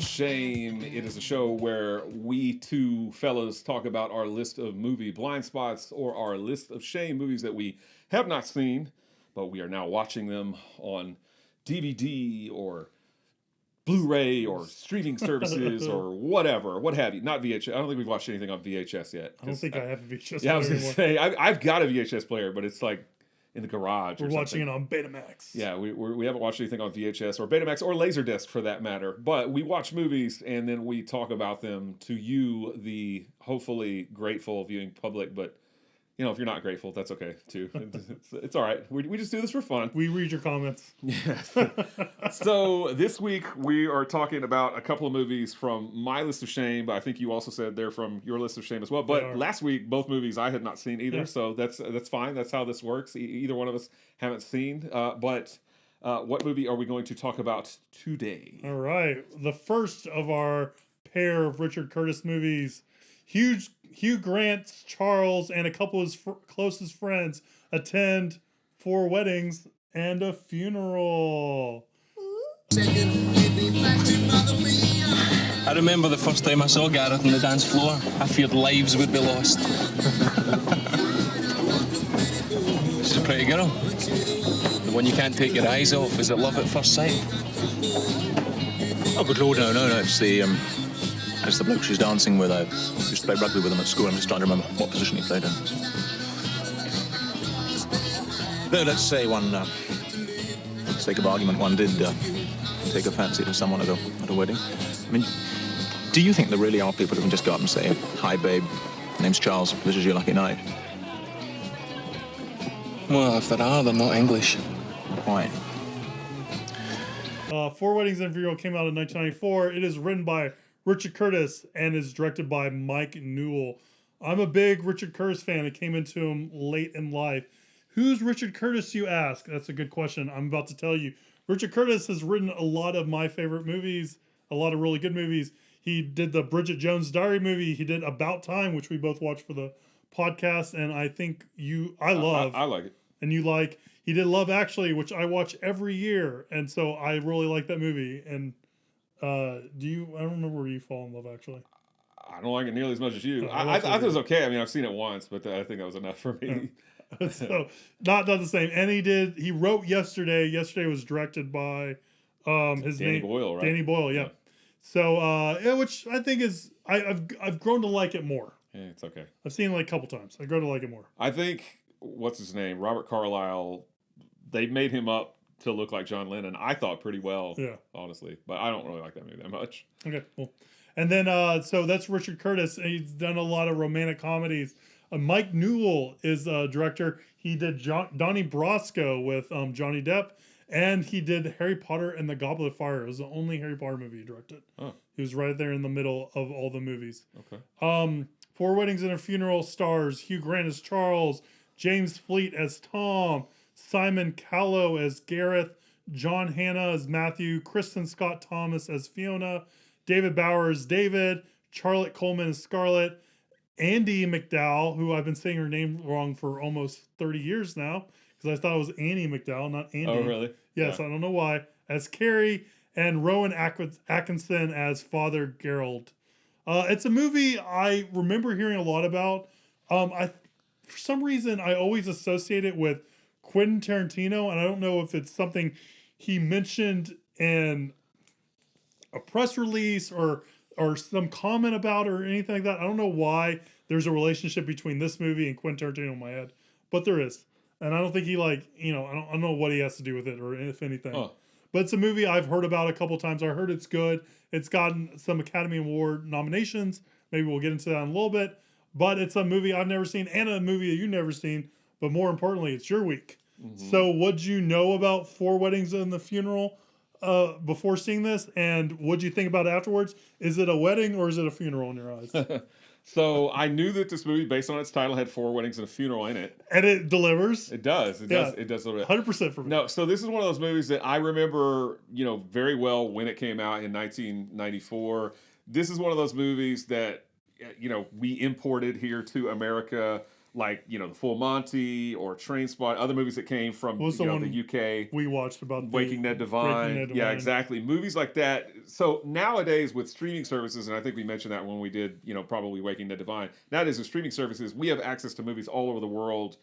Shame. It is a show where we two fellas talk about our list of movie blind spots or our list of shame movies that we have not seen, but we are now watching them on DVD or Blu-ray or streaming services or whatever, what have you. Not VHS. I don't think we've watched anything on VHS yet. I don't think I have a VHS player. Yeah, I was going to say, I've got a VHS player, but it's like in the garage. We're watching it on Betamax. Yeah, we haven't watched anything on VHS or Betamax or Laserdisc for that matter. But we watch movies and then we talk about them to you, the hopefully grateful viewing public. But you know, if you're not grateful, that's okay too. It's all right. We just do this for fun. We read your comments. Yes. So this week we are talking about a couple of movies from my list of shame, but I think you also said they're from your list of shame as well. But last week, both movies I had not seen either, so that's fine. That's how this works. Either one of us haven't seen. But what movie are we going to talk about today? All right. The first of our pair of Richard Curtis movies, Hugh Grant, Charles, and a couple of his closest friends attend 4 weddings and a funeral. I remember the first time I saw Gareth on the dance floor. I feared lives would be lost. She's a pretty girl. The one you can't take your eyes off. Is it love at first sight? Oh, good Lord, no. It's the bloke she's dancing with. I used to play rugby with him at school. I'm just trying to remember what position he played in. No, let's say one, for the sake of argument, one did take a fancy to someone at a wedding. I mean, do you think there really are people who can just go up and say, "Hi, babe, name's Charles, this is your lucky night"? Well, if there are, they're not English. Why? 4 Weddings and a Funeral came out in 1994. It is written by Richard Curtis and is directed by Mike Newell. I'm a big Richard Curtis fan. I came into him late in life. Who's Richard Curtis, you ask? That's a good question. I'm about to tell you. Richard Curtis has written a lot of my favorite movies, a lot of really good movies. He did the Bridget Jones' Diary movie. He did About Time, which we both watched for the podcast, and I think I love. I like it. And you like. He did Love Actually, which I watch every year, and so I really like that movie. And I don't remember where you fall in Love Actually. I don't like it nearly as much as you. I thought it was okay. I mean, I've seen it once, but I think that was enough for me. Yeah. So not the same. And he wrote Yesterday. Yesterday was directed by his Danny name Boyle, right? Danny Boyle, yeah. So which I think is I've grown to like it more. Yeah, it's okay. I've seen it like a couple times. I grow to like it more. I think what's his name? Robert Carlyle, they made him up to look like John Lennon. I thought pretty well, honestly, but I don't really like that movie that much. Okay, cool. And then so that's Richard Curtis. He's done a lot of romantic comedies. Mike Newell is a director. He did Donnie Brasco with Johnny Depp, and he did Harry Potter and the Goblet of Fire. It was the only Harry Potter movie he directed. Oh. He was right there in the middle of all the movies. Okay. 4 Weddings and a Funeral stars Hugh Grant as Charles, James Fleet as Tom, Simon Callow as Gareth, John Hannah as Matthew, Kristen Scott Thomas as Fiona, David Bauer as David, Charlotte Coleman as Scarlett, Andy McDowell, who I've been saying her name wrong for almost 30 years now, because I thought it was Annie McDowell, not Andy. Oh, really? Yes, yeah. I don't know why. As Carrie, and Rowan Atkinson as Father Gerald. It's a movie I remember hearing a lot about. For some reason, I always associate it with Quentin Tarantino, and I don't know if it's something he mentioned in a press release or some comment about or anything like that. I don't know why there's a relationship between this movie and Quentin Tarantino in my head, but there is. And I don't think he I don't know what he has to do with it or if anything. Oh. But it's a movie I've heard about a couple times. I heard it's good. It's gotten some Academy Award nominations. Maybe we'll get into that in a little bit. But it's a movie I've never seen and a movie that you've never seen. But more importantly, it's your week. Mm-hmm. So what'd you know about 4 Weddings and the Funeral before seeing this? And what'd you think about it afterwards? Is it a wedding or is it a funeral in your eyes? So I knew that this movie, based on its title, had 4 weddings and a funeral in it. And it delivers? It does. It does. It does. 100% for me. No, so this is one of those movies that I remember, very well when it came out in 1994. This is one of those movies that, we imported here to America like the Full Monty or Trainspot, other movies that came from What was the one the UK. we watched about Waking Ned Divine. Yeah, exactly. Movies like that. So nowadays with streaming services, and I think we mentioned that when we did, probably Waking Ned Divine. Nowadays with streaming services, we have access to movies all over the world,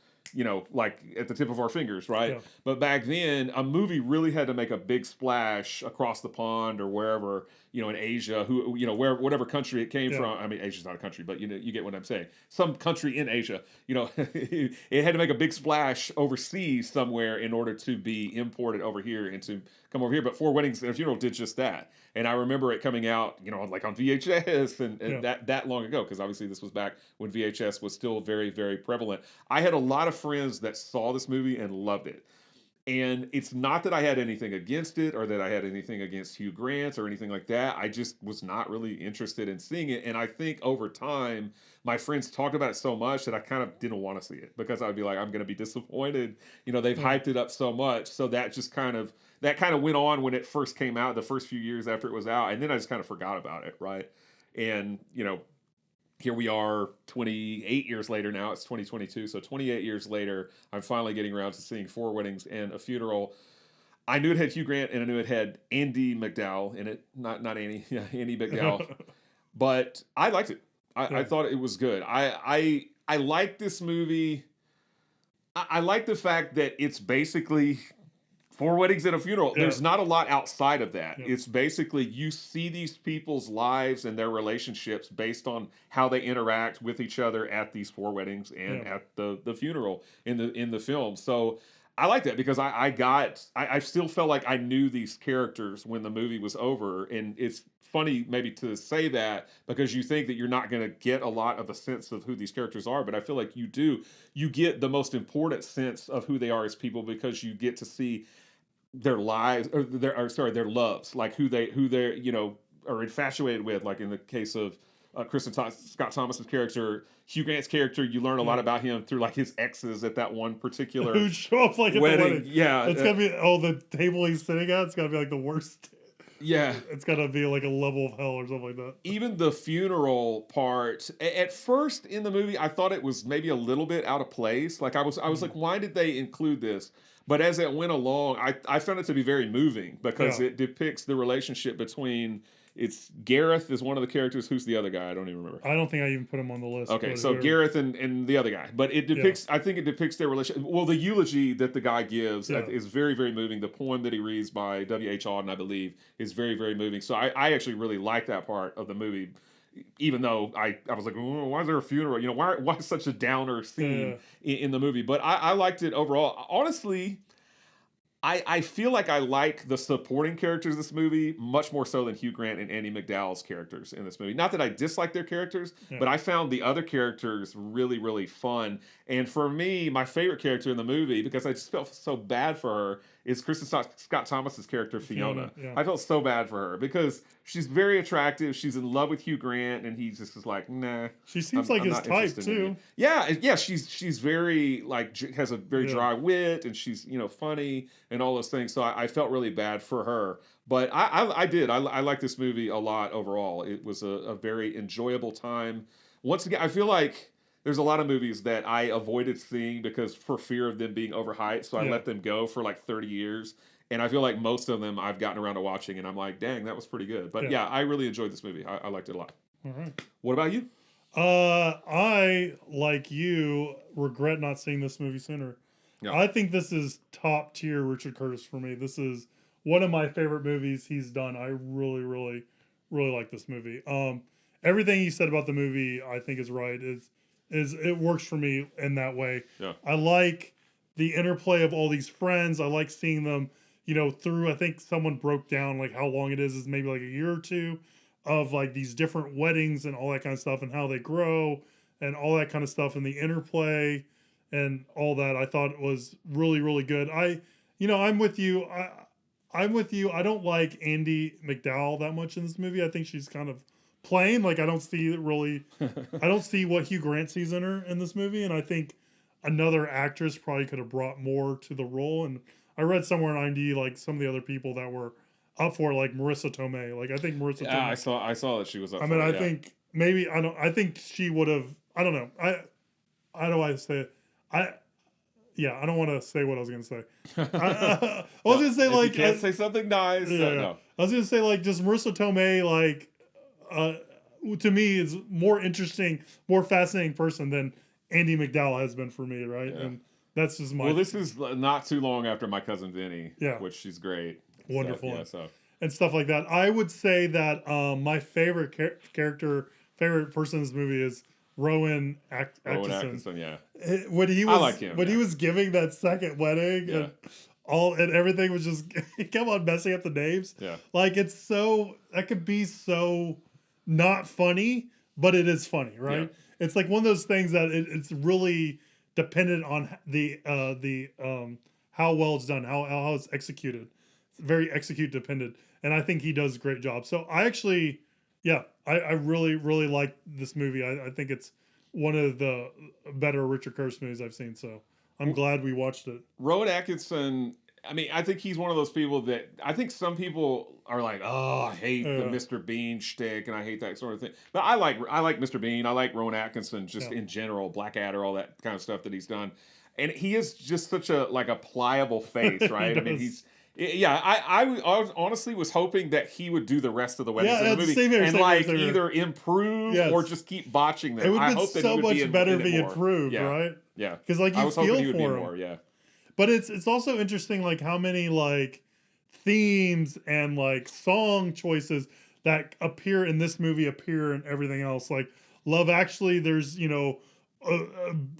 like at the tip of our fingers, right? Yeah. But back then, a movie really had to make a big splash across the pond or wherever, in Asia, whatever country it came from. I mean, Asia's not a country, but you get what I'm saying. Some country in Asia, it had to make a big splash overseas somewhere in order to be imported over here and to come over here. But Four Weddings and a Funeral did just that. And I remember it coming out, like on VHS and that long ago, because obviously this was back when VHS was still very, very prevalent. I had a lot of friends that saw this movie and loved it. And it's not that I had anything against it or that I had anything against Hugh Grant or anything like that. I just was not really interested in seeing it. And I think over time, my friends talked about it so much that I kind of didn't want to see it because I'd be like, I'm going to be disappointed. They've hyped it up so much. So that just kind of went on when it first came out, the first few years after it was out. And then I just kind of forgot about it, right? And, here we are 28 years later now. It's 2022. So 28 years later, I'm finally getting around to seeing Four Weddings and a Funeral. I knew it had Hugh Grant and I knew it had Andy McDowell in it. Not Annie. Yeah, Andy McDowell. But I liked it. I thought it was good. I like this movie. I like the fact that it's basically Four Weddings and a Funeral. Yeah. There's not a lot outside of that. Yeah. It's basically you see these people's lives and their relationships based on how they interact with each other at these four weddings and at the funeral in the film. So I like that because I still felt like I knew these characters when the movie was over. And it's funny maybe to say that because you think that you're not going to get a lot of a sense of who these characters are, but I feel like you do. You get the most important sense of who they are as people because you get to see their lives or their loves, like who they are infatuated with, like in the case of Scott Thomas's character. Hugh Grant's character, you learn a lot about him through like his exes at that one particular who show up like at wedding. The wedding. Yeah, it's gotta be the table he's sitting at. It's gotta be like the worst. Yeah, it's gotta be like a level of hell or something like that. Even the funeral part, at first in the movie, I thought it was maybe a little bit out of place. Like I was like, why did they include this? But as it went along, I found it to be very moving because it depicts the relationship between. It's Gareth is one of the characters. Who's the other guy? I don't even remember. I don't think I even put him on the list. Okay, so Gareth and the other guy. But it depicts, I think it depicts their relationship. Well, the eulogy that the guy gives is very, very moving. The poem that he reads by W.H. Auden, I believe, is very, very moving. So I actually really like that part of the movie. Even though I was like, why is there a funeral? Why is such a downer scene in the movie? But I liked it overall. Honestly, I feel like I like the supporting characters in this movie much more so than Hugh Grant and Andy McDowell's characters in this movie. Not that I dislike their characters, but I found the other characters really, really fun. And for me, my favorite character in the movie, because I just felt so bad for her, is Kristen Scott Thomas's character, Fiona. I felt so bad for her because she's very attractive. She's in love with Hugh Grant, and he just is like, nah. She seems like his type too. Yeah. She's very has a very dry wit, and she's funny and all those things. So I felt really bad for her, but I did. I like this movie a lot overall. It was a very enjoyable time. Once again, I feel like there's a lot of movies that I avoided seeing because for fear of them being overhyped. So I let them go for like 30 years. And I feel like most of them I've gotten around to watching and I'm like, dang, that was pretty good. But I really enjoyed this movie. I liked it a lot. All right. What about you? I, like you, regret not seeing this movie sooner. Yeah. I think this is top tier Richard Curtis for me. This is one of my favorite movies he's done. I really, really, really like this movie. Everything he said about the movie, I think is right. It works for me in that way. Yeah. I like the interplay of all these friends. I like seeing them, through, I think someone broke down like how long it is maybe like a year or two of like these different weddings and all that kind of stuff and how they grow and all that kind of stuff and the interplay and all that. I thought it was really, really good. I'm with you. I'm with you. I don't like Andy McDowell that much in this movie. I think she's kind of plain. Like I don't see what Hugh Grant sees in her in this movie, and I think another actress probably could have brought more to the role. And I read somewhere on IMDb like some of the other people that were up for it, like Marissa Tomei. Like I think Marissa. Tomei, I saw that she was up. I think maybe I think she would have. I don't know. how do I say it? I don't want to say what I was gonna say. I was gonna say If like you can't say something nice. No. I was gonna say like just Marissa Tomei like to me is more interesting, more fascinating person than Andy McDowell has been for me, right? Yeah. And that's just my Well, this is not too long after My Cousin Vinny, Yeah. which she's great. Wonderful. So. And stuff like that. I would say that my favorite favorite person in this movie is Rowan Atkinson. Yeah. When he I was like him, when he was giving that second wedding and everything was just he kept on messing up the names. Yeah. Like it's so that could be so not funny, but it is funny, right? Yeah. It's like one of those things that it's really dependent on the how well it's done, how it's executed. It's very execute dependent, and I think he does a great job. So I actually, I really really like this movie. I think it's one of the better Richard Curtis movies I've seen. So I'm glad we watched it. Rowan Atkinson. I mean, I think he's one of those people that I think some people are like, oh, I hate the Mr. Bean shtick and I hate that sort of thing. But I like Mr. Bean. I like Rowan Atkinson just in general, Blackadder, all that kind of stuff that he's done. And he is just such a pliable face, right? I mean, I honestly was hoping that he would do the rest of the weddings in the movie either improve or just keep botching them. It would I have been hope that so he would much better if he improved, yeah. right? Yeah, because like I you was feel hoping he would for be him. more. Yeah. But it's also interesting, like how many like themes and like song choices that appear in this movie appear in everything else. Like Love Actually, there's a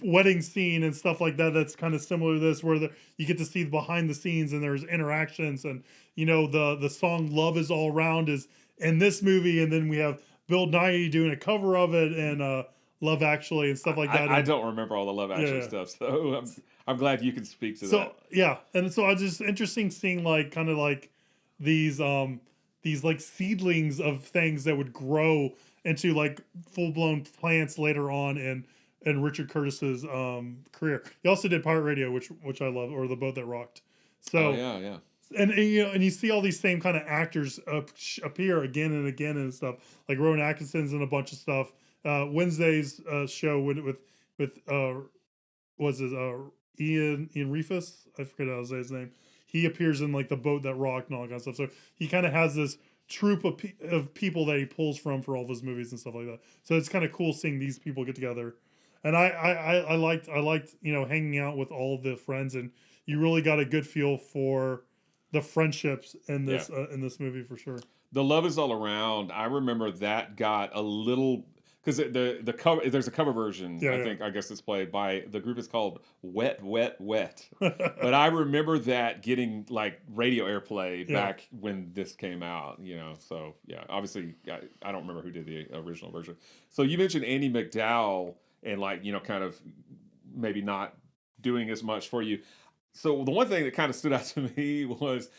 wedding scene and stuff like that that's kind of similar to this, where you get to see behind the scenes and there's interactions, and the song Love Is All Around is in this movie, and then we have Bill Nighy doing a cover of it and Love Actually and stuff like that. I don't remember all the Love Actually stuff, so I'm glad you can speak to that. So and so I just interesting seeing like kind of like these like seedlings of things that would grow into like full blown plants later on in Richard Curtis's career. He also did Pirate Radio, which I love, or The Boat That Rocked. So and you see all these same kind of actors appear again and again and stuff. Like Rowan Atkinson's in a bunch of stuff. Wednesday's show with was his Ian Reefus? I forget how to say his name. He appears in like The Boat That Rocked and all that kind of stuff. So he kind of has this troupe of people that he pulls from for all of his movies and stuff like that. So it's kind of cool seeing these people get together. And I liked hanging out with all of the friends, and you really got a good feel for the friendships in this movie for sure. The Love Is All Around. I remember that got a little because the cover, there's a cover version. I guess it's played by the group is called Wet Wet Wet. But I remember that getting like radio airplay back when this came out. So obviously I don't remember who did the original version. So you mentioned Andy McDowell and kind of maybe not doing as much for you. So the one thing that kind of stood out to me was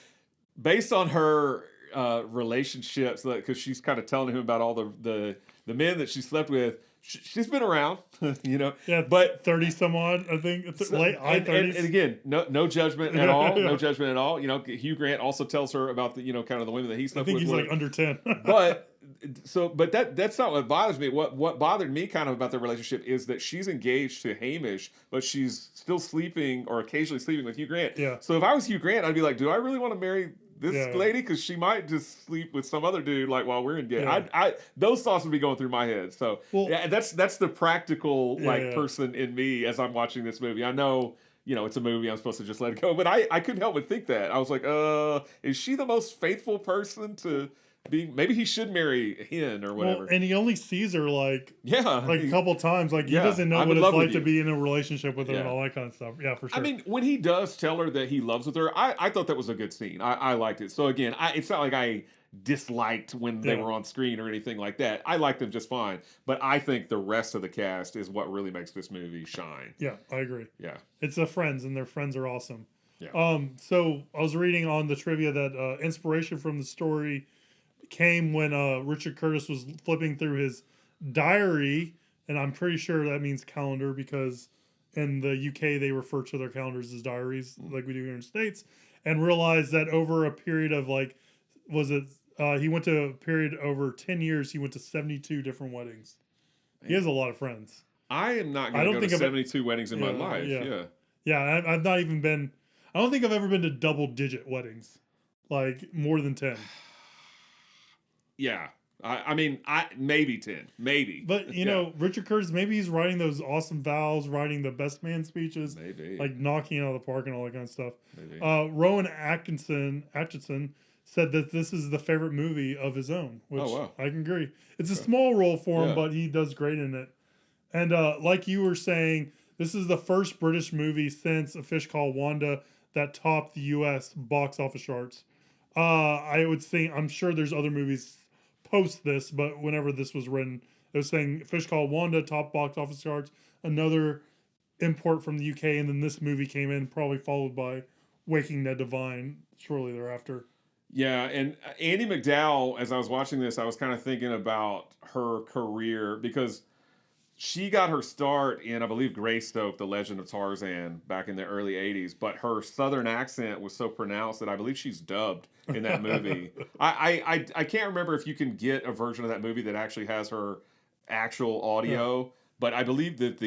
based on her relationships, because she's kind of telling him about all the men that she slept with. She's been around, but 30 some odd, I think it's late high 30s. And again, no judgment at all. No judgment at all. Hugh Grant also tells her about the kind of the women that he slept with. I think he's like under 10. but that's not what bothers me. What bothered me kind of about their relationship is that she's engaged to Hamish, but she's still sleeping or occasionally sleeping with Hugh Grant. Yeah. So if I was Hugh Grant, I'd be like, do I really want to marry this lady? Because she might just sleep with some other dude like while we're engaged. I those thoughts would be going through my head. So that's the practical person in me as I'm watching this movie. I know it's a movie. I'm supposed to just let it go, but I couldn't help but think that. I was like, is she the most faithful person to be? Maybe he should marry Hen or whatever. Well, and he only sees her like a couple times. Like he doesn't know what it's like to be in a relationship with her and all that kind of stuff. Yeah, for sure. I mean, when he does tell her that he loves with her, I thought that was a good scene. I liked it. So again, it's not like I disliked when they were on screen or anything like that. I liked them just fine. But I think the rest of the cast is what really makes this movie shine. Yeah, I agree. Yeah. It's the friends, and their friends are awesome. Yeah. So I was reading on the trivia that inspiration from the story came when Richard Curtis was flipping through his diary, and I'm pretty sure that means calendar because in the UK they refer to their calendars as diaries like we do here in the States, and realized that over a period of he went to a period over 10 years, he went to 72 different weddings. He has a lot of friends. I am not I going to don't go think to I've- 72 weddings in my life. Yeah. Yeah, I've not even been. I don't think I've ever been to double-digit weddings, like more than 10. Yeah. I mean, maybe 10. Maybe. But you Yeah. know, Richard Curtis, maybe he's writing those awesome vows, writing the best man speeches, Maybe. like knocking it out of the park and all that kind of stuff. Maybe. Rowan Atkinson said that this is the favorite movie of his own, which Oh, wow. I can agree. It's a small role for him, Yeah. but he does great in it. And like you were saying, this is the first British movie since A Fish Called Wanda that topped the U.S. box office charts. I would think, I'm sure there's other movies post this, but whenever this was written, it was saying Fish Called Wanda top box office charts, another import from the UK, and then this movie came in, probably followed by Waking Ned Divine shortly thereafter. Yeah, and Andy McDowell, as I was watching this, I was kind of thinking about her career because she got her start in, I believe, Greystoke, The Legend of Tarzan, back in the early 80s, but her southern accent was so pronounced that I believe she's dubbed in that movie. I can't remember if you can get a version of that movie that actually has her actual audio, but I believe that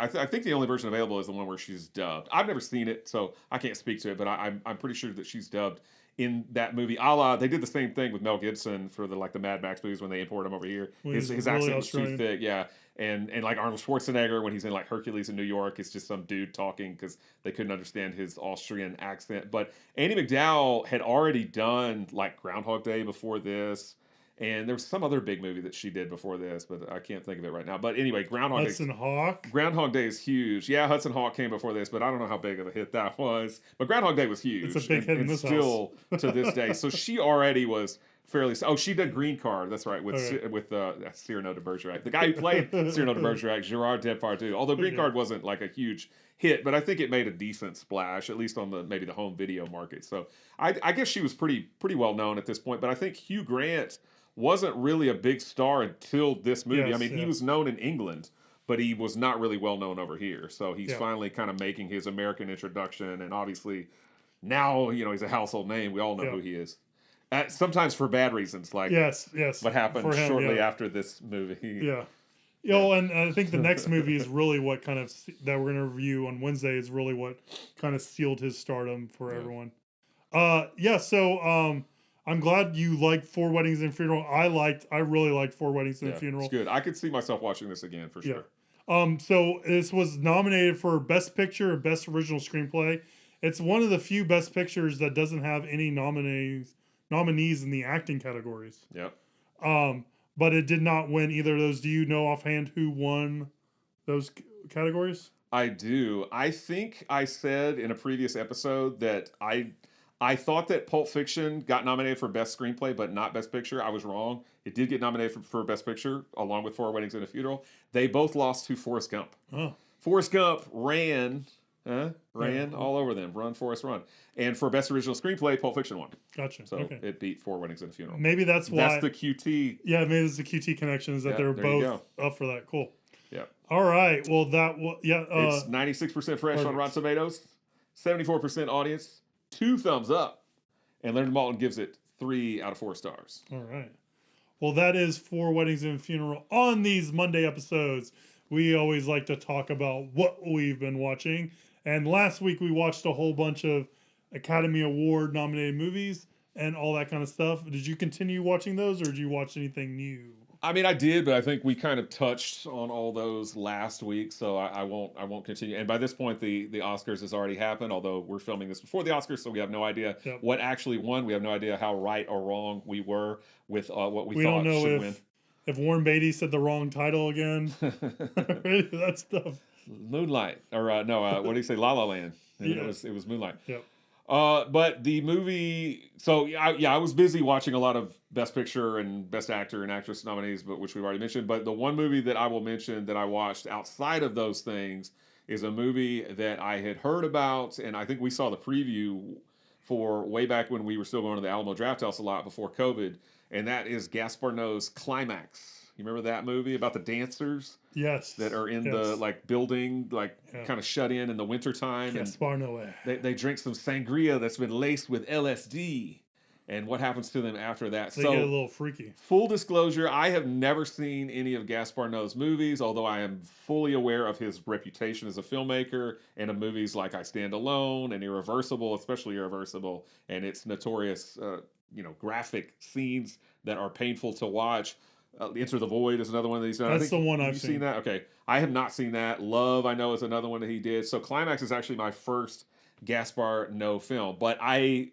I think the only version available is the one where she's dubbed. I've never seen it, so I can't speak to it, but I'm pretty sure that she's dubbed in that movie. A la, they did the same thing with Mel Gibson for the Mad Max movies when they imported him over here. His really accent was too Australian. thick, yeah. And like Arnold Schwarzenegger when he's in like Hercules in New York, it's just some dude talking because they couldn't understand his Austrian accent. But Andy McDowell had already done like Groundhog Day before this, and there was some other big movie that she did before this, but I can't think of it right now. But anyway, Hudson Hawk. Groundhog Day is huge. Yeah, Hudson Hawk came before this, but I don't know how big of a hit that was. But Groundhog Day was huge. It's a big hit in this still to this day. So she already was fairly. Oh, she did Green Card. That's right, with Cyrano de Bergerac, the guy who played Cyrano de Bergerac, Gerard Depardieu. Although Green Card wasn't like a huge hit, but I think it made a decent splash, at least on maybe the home video market. So I guess she was pretty well known at this point. But I think Hugh Grant wasn't really a big star until this movie. Yes, I mean, he was known in England, but he was not really well known over here. So he's finally kind of making his American introduction, and obviously now he's a household name. We all know who he is. Sometimes for bad reasons, like yes, what happened for him, shortly after this movie. Yeah. And I think the next movie is really what kind of that we're going to review on Wednesday is really what kind of sealed his stardom for everyone. So I'm glad you liked Four Weddings and a Funeral. I really liked Four Weddings and a Funeral. It's good. I could see myself watching this again for sure. So this was nominated for Best Picture and Best Original Screenplay. It's one of the few Best Pictures that doesn't have any nominees in the acting categories. Yep. But it did not win either of those. Do you know offhand who won those categories? I do. I think I said in a previous episode that I thought that Pulp Fiction got nominated for Best Screenplay, but not Best Picture. I was wrong. It did get nominated for Best Picture, along with Four Weddings and a Funeral. They both lost to Forrest Gump. Oh. Forrest Gump ran all over them. Run, Forrest, run. And for Best Original Screenplay, Pulp Fiction won. Gotcha. So Okay. it beat Four Weddings and a Funeral. Maybe that's why. That's the QT. Yeah, maybe it's the QT connection is that they're there you both up for that. Cool. Yeah. All right. Well, It's 96% fresh on Rotten Tomatoes, 74% audience, 2 thumbs up, and Leonard Maltin gives it 3 out of 4 stars. All right. Well, that is Four Weddings and a Funeral. On these Monday episodes, we always like to talk about what we've been watching. And last week we watched a whole bunch of Academy Award nominated movies and all that kind of stuff. Did you continue watching those, or did you watch anything new? I mean, I did, but I think we kind of touched on all those last week, so I won't continue. And by this point, the Oscars has already happened. Although we're filming this before the Oscars, so we have no idea what actually won. We have no idea how right or wrong we were with what we thought should win. If Warren Beatty said the wrong title again, that stuff. Moonlight, or what do you say? La La Land. And it was Moonlight. Yep. But the movie, so I was busy watching a lot of Best Picture and Best Actor and Actress nominees, but which we've already mentioned. But the one movie that I will mention that I watched outside of those things is a movie that I had heard about, and I think we saw the preview for way back when we were still going to the Alamo Drafthouse a lot before COVID, and that is Gaspar Noé's Climax. You remember that movie about the dancers? Yes. That are in the building, kind of shut in the wintertime. Gaspar Noé. They drink some sangria that's been laced with LSD. and what happens to them after that. They get a little freaky. Full disclosure, I have never seen any of Gaspar Noé's movies, although I am fully aware of his reputation as a filmmaker and of movies like I Stand Alone and Irreversible, especially Irreversible, and its notorious, graphic scenes that are painful to watch. Enter the Void is another one that he's done. That's the one I've seen. That? Okay. I have not seen that. Love, I know, is another one that he did. So Climax is actually my first Gaspar Noé film, but I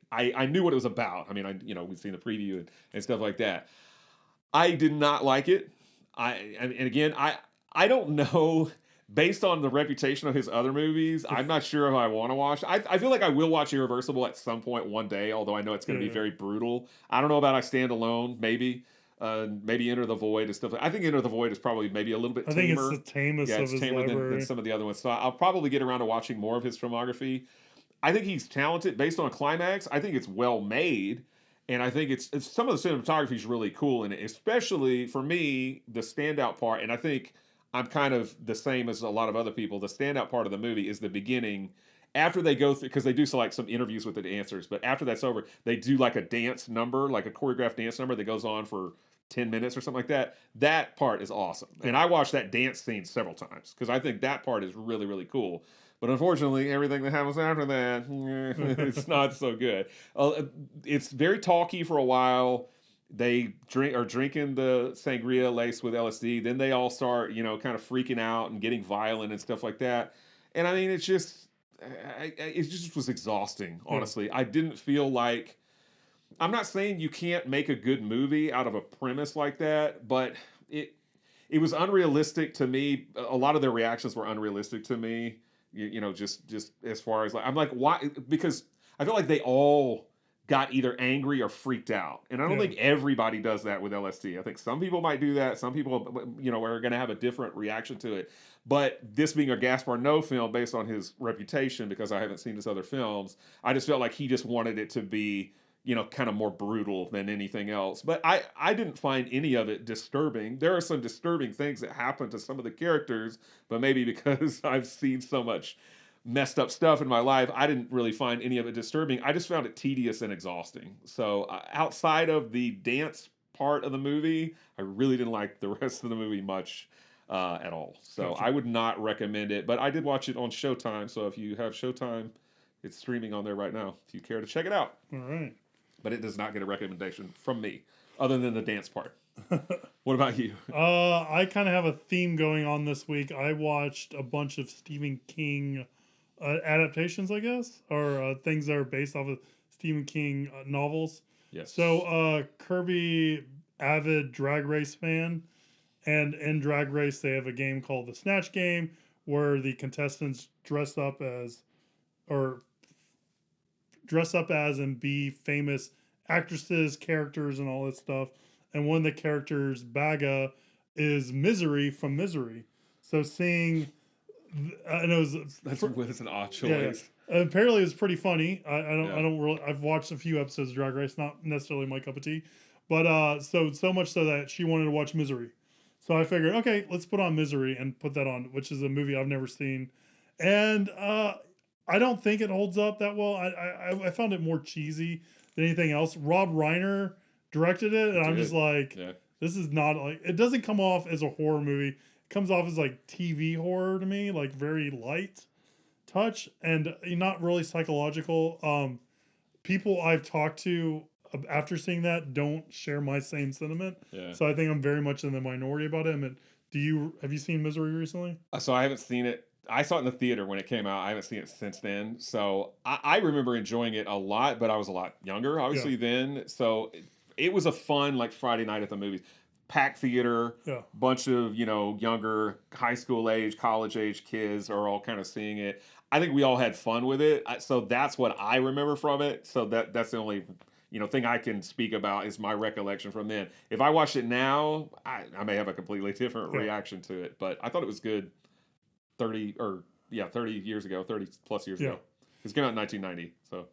knew what it was about. I mean, we've seen the preview and stuff like that. I did not like it. And again, I don't know. Based on the reputation of his other movies, I'm not sure if I want to watch. I feel like I will watch Irreversible at some point one day, although I know it's going to be very brutal. I don't know about I Stand Alone, maybe. Maybe Enter the Void and stuff. I think Enter the Void is probably maybe a little bit tamer. I think it's the tamest of his library. Than some of the other ones. So I'll probably get around to watching more of his filmography. I think he's talented. Based on Climax, I think it's well made. And I think it's some of the cinematography is really cool. And especially for me, the standout part, and I think I'm kind of the same as a lot of other people, the standout part of the movie is the beginning. After they go through, because they do like some interviews with the dancers, but after that's over, they do like a dance number, like a choreographed dance number that goes on for 10 minutes or something like that. That part is awesome. And I watched that dance scene several times because I think that part is really, really cool. But unfortunately, everything that happens after that, it's not so good. It's very talky for a while. They are drinking the sangria laced with LSD. Then they all start, kind of freaking out and getting violent and stuff like that. And I mean, it just was exhausting, honestly. I didn't feel like... I'm not saying you can't make a good movie out of a premise like that, but it was unrealistic to me. A lot of their reactions were unrealistic to me. Just as far as I'm like, why? Because I feel like they all got either angry or freaked out, and I don't think everybody does that with LSD. I think some people might do that. Some people, are going to have a different reaction to it. But this being a Gaspar Noé film based on his reputation, because I haven't seen his other films, I just felt like he just wanted it to be, kind of more brutal than anything else. But I didn't find any of it disturbing. There are some disturbing things that happen to some of the characters, but maybe because I've seen so much messed up stuff in my life, I didn't really find any of it disturbing. I just found it tedious and exhausting. So outside of the dance part of the movie, I really didn't like the rest of the movie much at all. So I would not recommend it, but I did watch it on Showtime. So if you have Showtime, it's streaming on there right now if you care to check it out. All right. But it does not get a recommendation from me, other than the dance part. What about you? I kind of have a theme going on this week. I watched a bunch of Stephen King adaptations, I guess, or things that are based off of Stephen King novels. Yes. So Kirby, avid Drag Race fan, and in Drag Race they have a game called the Snatch Game, where the contestants dress up as and be famous actresses, characters, and all this stuff. And one of the characters, Baga, is Misery from Misery. So seeing, and it was that's an odd choice. Yeah. Apparently, it's pretty funny. I don't really. I've watched a few episodes of Drag Race, not necessarily my cup of tea, but so much so that she wanted to watch Misery. So I figured, okay, let's put on Misery and put that on, which is a movie I've never seen, and I don't think it holds up that well. I found it more cheesy than anything else. Rob Reiner directed it, and I'm just like, this is not like, it doesn't come off as a horror movie. It comes off as like TV horror to me, like very light touch and not really psychological. People I've talked to after seeing that don't share my same sentiment. Yeah. So I think I'm very much in the minority about it. Have you seen Misery recently? So I haven't seen it. I saw it in the theater when it came out. I haven't seen it since then. So I remember enjoying it a lot, but I was a lot younger, obviously, then. So it was a fun, like, Friday night at the movies. Packed theater, bunch of, younger high school age, college age kids are all kind of seeing it. I think we all had fun with it. So that's what I remember from it. So that's the only, thing I can speak about is my recollection from then. If I watched it now, I may have a completely different reaction to it. But I thought it was good 30 years ago, 30 plus years ago. It came out in 1990. So,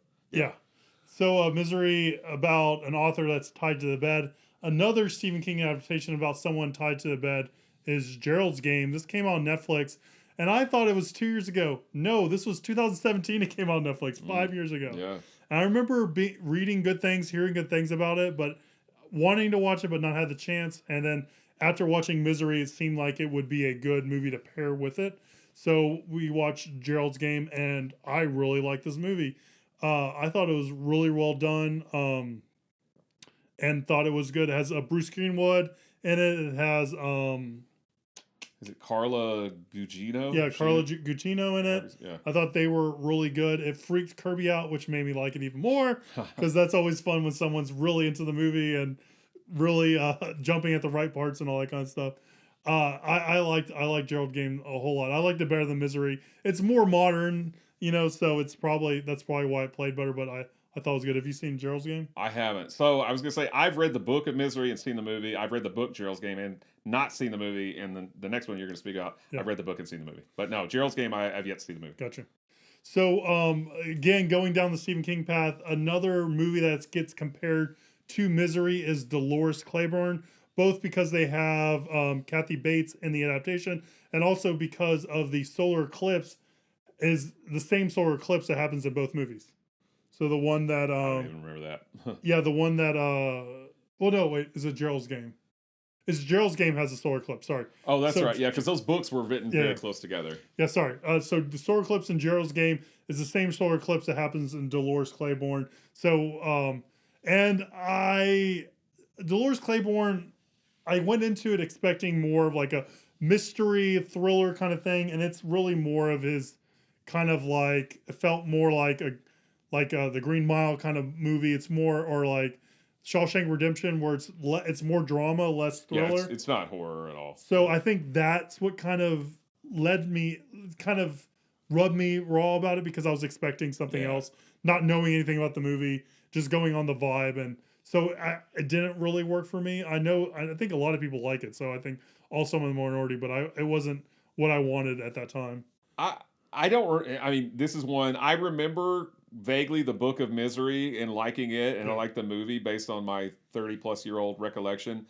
So Misery, about an author that's tied to the bed. Another Stephen King adaptation about someone tied to the bed is Gerald's Game. This came out on Netflix, and I thought it was 2 years ago. No, this was 2017. It came out on Netflix 5 years ago. Yeah. And I remember reading good things, hearing good things about it, but wanting to watch it, but not had the chance. And then after watching Misery, it seemed like it would be a good movie to pair with it. So we watched Gerald's Game, and I really liked this movie. I thought it was really well done, and thought it was good. It has Bruce Greenwood in it. It has Is it Carla Gugino? yeah, Carla Gugino in it. Yeah. I thought they were really good. It freaked Kirby out, which made me like it even more, because that's always fun when someone's really into the movie and really jumping at the right parts and all that kind of stuff. I liked Gerald Game a whole lot. I liked it better than Misery. It's more modern, so that's probably why it played better. But I thought it was good. Have you seen Gerald's Game? I haven't. So I was gonna say I've read the book of Misery and seen the movie. I've read the book Gerald's Game and not seen the movie. And then the next one you're gonna speak about, I've read the book and seen the movie. But no, Gerald's Game I've yet to see the movie. Gotcha. So again, going down the Stephen King path, another movie that gets compared to Misery is Dolores Claiborne, both because they have Kathy Bates in the adaptation, and also because of the solar eclipse is the same solar eclipse that happens in both movies. So the one that I don't even remember that. yeah, the one that well, no, wait, is it Gerald's Game? It's Gerald's Game has a solar eclipse. Sorry. Oh, that's right. Yeah, because those books were written very close together. Yeah, sorry. So the solar eclipse in Gerald's Game is the same solar eclipse that happens in Dolores Claiborne. So and Dolores Claiborne, I went into it expecting more of like a mystery thriller kind of thing, and it's really more of his kind of like, it felt more like the Green Mile kind of movie. It's more, or like Shawshank Redemption, where it's more drama, less thriller. Yeah, it's not horror at all. So I think that's what kind of rubbed me raw about it, because I was expecting something else, not knowing anything about the movie, just going on the vibe. And so it didn't really work for me. I think a lot of people like it, so I think also I'm in the minority, but it wasn't what I wanted at that time. I mean, this is one I remember vaguely, the Book of Misery, and liking it, and I like the movie based on my 30-plus-year-old recollection.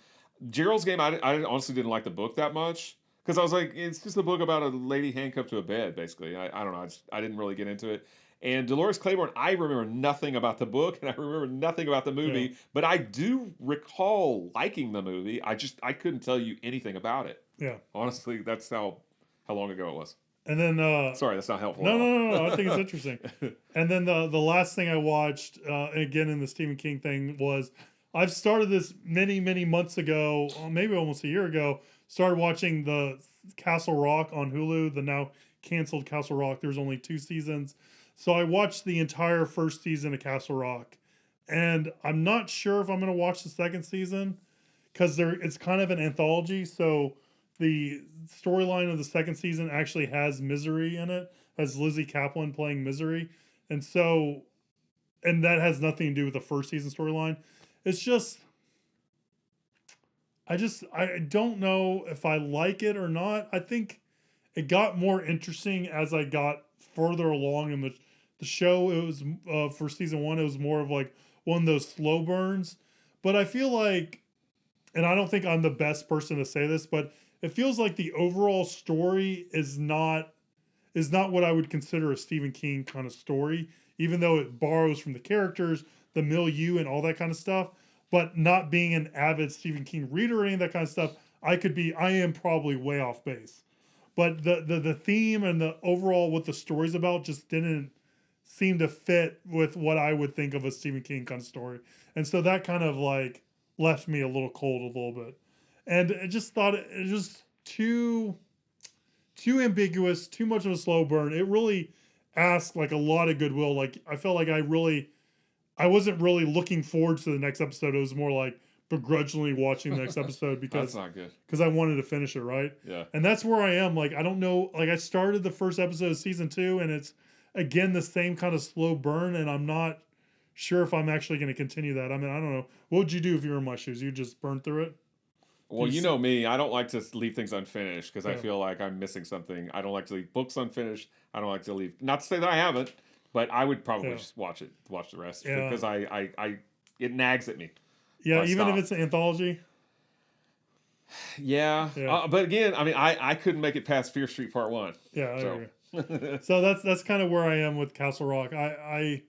Gerald's Game, I honestly didn't like the book that much, because I was like, it's just a book about a lady handcuffed to a bed, basically. I don't know, I didn't really get into it. And Dolores Claiborne, I remember nothing about the book, and I remember nothing about the movie, but I do recall liking the movie. I couldn't tell you anything about it. Yeah. Honestly, that's how long ago it was. And then sorry, that's not helpful. No. I think it's interesting. And then the last thing I watched, again in the Stephen King thing, was I've started this many months ago, maybe almost a year ago. Started watching the Castle Rock on Hulu, the now canceled Castle Rock. There's only 2 seasons, so I watched the entire first season of Castle Rock, and I'm not sure if I'm going to watch the second season, because it's kind of an anthology. So the storyline of the second season actually has Misery in it, has Lizzie Kaplan playing Misery. And that has nothing to do with the first season storyline. It's just, I don't know if I like it or not. I think it got more interesting as I got further along in the show. It was, for season 1, it was more of like one of those slow burns. But I feel like, and I don't think I'm the best person to say this, but it feels like the overall story is not what I would consider a Stephen King kind of story, even though it borrows from the characters, the milieu, and all that kind of stuff. But not being an avid Stephen King reader or any of that kind of stuff, I am probably way off base. But the theme and the overall what the story's about just didn't seem to fit with what I would think of a Stephen King kind of story. And so that kind of like left me a little cold a little bit. And I just thought it was just too ambiguous, too much of a slow burn. It really asked like a lot of goodwill. Like I felt like I wasn't really looking forward to the next episode. It was more like begrudgingly watching the next episode because that's not good. Because I wanted to finish it, right? Yeah. And that's where I am. Like I don't know. Like I started the first episode of season 2, and it's again the same kind of slow burn, and I'm not sure if I'm actually going to continue that. I mean, I don't know. What would you do if you were in my shoes? You just burn through it? Well, you know me. I don't like to leave things unfinished because I feel like I'm missing something. I don't like to leave books unfinished. I don't like to leave. Not to say that I haven't, but I would probably just watch the rest because it nags at me. Yeah, even if it's an anthology. Yeah. But again, I mean, I couldn't make it past Fear Street Part 1. Yeah, I agree. So that's kind of where I am with Castle Rock. I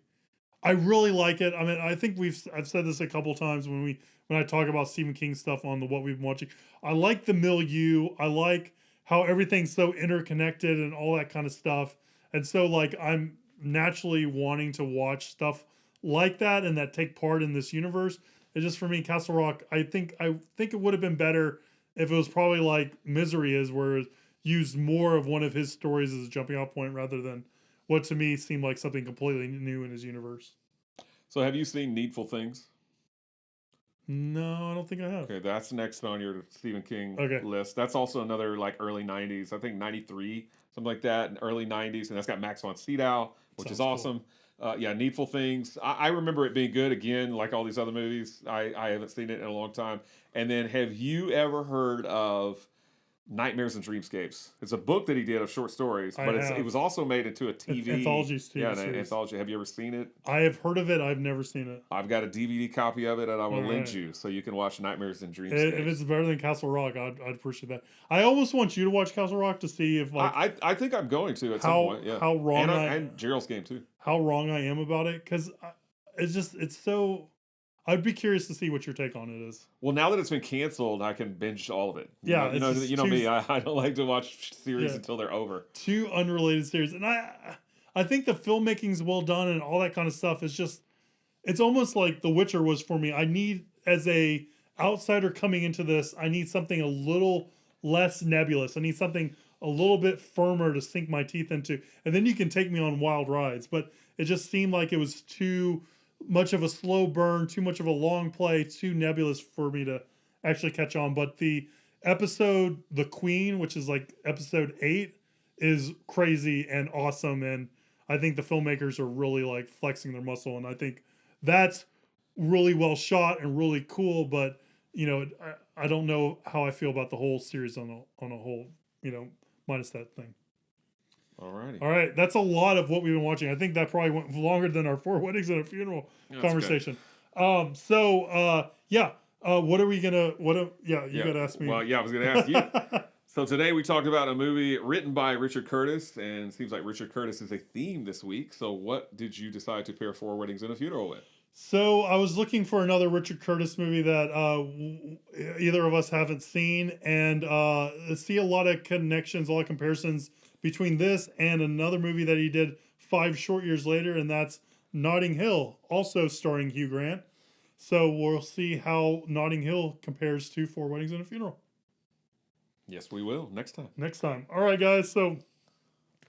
I really like it. I mean, I think I've said this a couple times when I talk about Stephen King stuff on the what we've been watching. I like the milieu. I like how everything's so interconnected and all that kind of stuff. And so like I'm naturally wanting to watch stuff like that and that take part in this universe. It's just for me, Castle Rock, I think it would have been better if it was probably like Misery is, where it used more of one of his stories as a jumping off point rather than what to me seemed like something completely new in his universe. So have you seen Needful Things? No, I don't think I have. Okay, that's next on your Stephen King Okay. list. That's also another like early 90s, I think 93, something like that, early 90s. And that's got Max von Sydow, which Sounds is awesome. Yeah, Needful Things. I remember it being good again, like all these other movies. I haven't seen it in a long time. And then have you ever heard of Nightmares and Dreamscapes? It's a book that he did of short stories, but it was also made into a TV anthologies too. Yeah, an anthology. Have you ever seen it? I have heard of it. I've never seen it. I've got a DVD copy of it, and I will All lend right. you so you can watch Nightmares and Dreamscapes. If it's better than Castle Rock, I'd appreciate that. I almost want you to watch Castle Rock to see if like I think I'm going to at some point. Yeah, how wrong and Gerald's game too. How wrong I am about it, because it's so. I'd be curious to see what your take on it is. Well, now that it's been canceled, I can binge all of it. Yeah, you know me. I don't like to watch series until they're over. Two unrelated series, and I think the filmmaking's well done and all that kind of stuff. It's almost like The Witcher was for me. I need, as a outsider coming into this, I need something a little less nebulous. I need something a little bit firmer to sink my teeth into, and then you can take me on wild rides. But it just seemed like it was too much of a slow burn, too much of a long play, too nebulous for me to actually catch on. But the episode The Queen, which is like episode 8, is crazy and awesome, and I think the filmmakers are really like flexing their muscle, and I think that's really well shot and really cool. But I don't know how I feel about the whole series on a whole, minus that thing. All right, that's a lot of what we've been watching. I think that probably went longer than our 4 weddings and a funeral conversation. Good. What are we gonna? You gotta ask me. Well, yeah, I was gonna ask you. So today we talked about a movie written by Richard Curtis, and it seems like Richard Curtis is a theme this week. So what did you decide to pair 4 weddings and a funeral with? So I was looking for another Richard Curtis movie that either of us haven't seen, and see a lot of connections, a lot of comparisons between this and another movie that he did 5 short years later, and that's Notting Hill, also starring Hugh Grant. So we'll see how Notting Hill compares to 4 Weddings and a Funeral. Yes, we will. Next time. All right, guys. So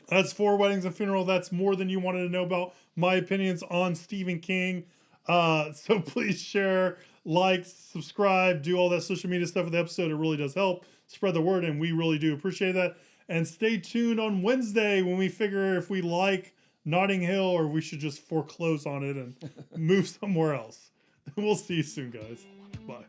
that's 4 Weddings and a Funeral. That's more than you wanted to know about my opinions on Stephen King. So please share, like, subscribe, do all that social media stuff with the episode. It really does help spread the word, and we really do appreciate that. And stay tuned on Wednesday when we figure if we like Notting Hill or we should just foreclose on it and move somewhere else. We'll see you soon, guys. Bye.